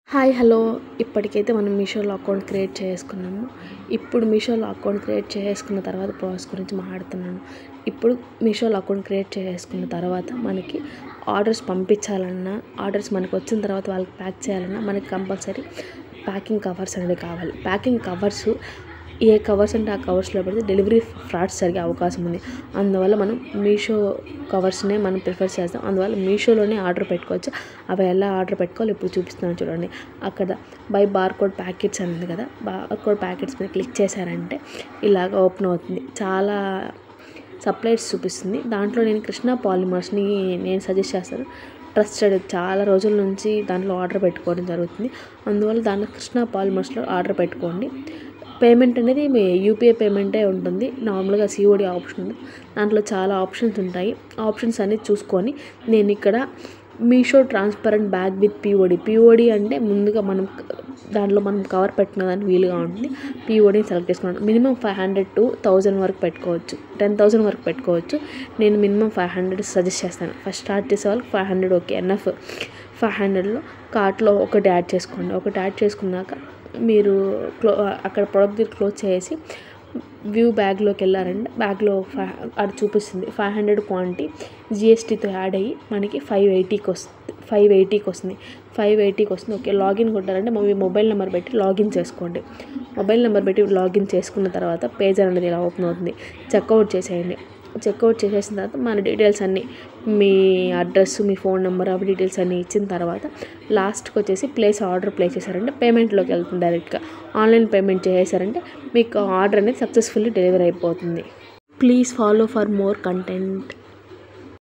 Hi hello ఇప్పటికైతే మనం మీషోలో అకౌంట్ క్రియేట్ చేసుకున్నాము. ఇప్పుడు మీషోలో అకౌంట్ క్రియేట్ చేసుకున్న తర్వాత ప్రాసెస్ గురించి మాట్లాడుతున్నాను. ఇప్పుడు మీషోలో అకౌంట్ క్రియేట్ చేసుకున్న తర్వాత మనకి ఆర్డర్స్ పంపించాలన్నా, ఆర్డర్స్ మనకు వచ్చిన తర్వాత వాళ్ళకి ప్యాక్ చేయాలన్నా మనకి కంపల్సరీ ప్యాకింగ్ కవర్స్ అనేవి కావాలి. ప్యాకింగ్ కవర్స్ ఏ కవర్స్ అంటే ఆ కవర్స్లో పెడితే డెలివరీ ఫ్రాడ్స్ జరిగే అవకాశం ఉంది. అందువల్ల మనం మీషో కవర్స్నే మనం ప్రిఫర్ చేస్తాం. అందువల్ల మీషోలోనే ఆర్డర్ పెట్టుకోవచ్చు. అవి ఎలా ఆర్డర్ పెట్టుకోవాలి ఇప్పుడు చూపిస్తున్నాను చూడండి. అక్కడ బై బార్కోడ్ ప్యాకెట్స్ అని ఉంది కదా, బార్కోడ్ ప్యాకెట్స్ మీద క్లిక్ చేశారంటే ఇలాగ ఓపెన్ అవుతుంది. చాలా సప్లైస్ చూపిస్తుంది. దాంట్లో నేను కృష్ణ పాలిమర్స్ని నేను సజెస్ట్ చేస్తాను. ట్రస్టెడ్, చాలా రోజుల నుంచి దాంట్లో ఆర్డర్ పెట్టుకోవడం జరుగుతుంది. అందువల్ల దాంట్లో కృష్ణ పాలిమర్స్లో ఆర్డర్ పెట్టుకోండి. పేమెంట్ అనేది మీ యూపీఐ పేమెంటే ఉంటుంది. నార్మల్గా సిఓడి ఆప్షన్ ఉంది. దాంట్లో చాలా ఆప్షన్స్ ఉంటాయి. ఆప్షన్స్ అన్ని చూసుకొని నేను ఇక్కడ Meesho transparent bag with POD అంటే ముందుగా దాంట్లో మనం కవర్ పెట్టిన దానికి వీలుగా ఉంటుంది. పిఓడిని సెలెక్ట్ చేసుకున్నాను. మినిమం 500 to 1000 వరకు పెట్టుకోవచ్చు, 10,000 వరకు పెట్టుకోవచ్చు. నేను మినిమం 500 సజెస్ట్ చేస్తాను. ఫస్ట్ స్టార్ట్ చేసే వాళ్ళకి 500 ఓకే ఎనఫ్. 500లో కార్ట్లో ఒకటి యాడ్ చేసుకోండి. ఒకటి యాడ్ చేసుకున్నాక మీరు అక్కడ ప్రొడక్ట్ క్లోజ్ చేసి వ్యూ బ్యాగ్లోకి వెళ్ళారంటే బ్యాగ్లో అది చూపిస్తుంది 500 క్వాంటిటీ జిఎస్టీతో యాడ్ అయ్యి మనకి 580కి వస్తుంది. 580కి వస్తుంది. ఓకే, లాగిన్ కొట్టారంటే మీ మొబైల్ నెంబర్ పెట్టి లాగిన్ చేసుకోండి. మొబైల్ నెంబర్ పెట్టి లాగిన్ చేసుకున్న తర్వాత పేజ్ అనేది ఇలా ఓపెన్ అవుతుంది. చెక్అవుట్ చేసేయండి. చెక్అవుట్ చేసేసిన తర్వాత మన డీటెయిల్స్ అన్నీ, మీ అడ్రస్, మీ ఫోన్ నెంబర్, అవి డీటెయిల్స్ అన్నీ ఇచ్చిన తర్వాత లాస్ట్కి వచ్చేసి ఆర్డర్ ప్లేస్ చేశారంటే పేమెంట్లోకి వెళ్తుంది. డైరెక్ట్గా ఆన్లైన్ పేమెంట్ చేశారంటే మీకు ఆర్డర్ అనేది సక్సెస్ఫుల్లీ డెలివరీ అయిపోతుంది. Please follow for more content.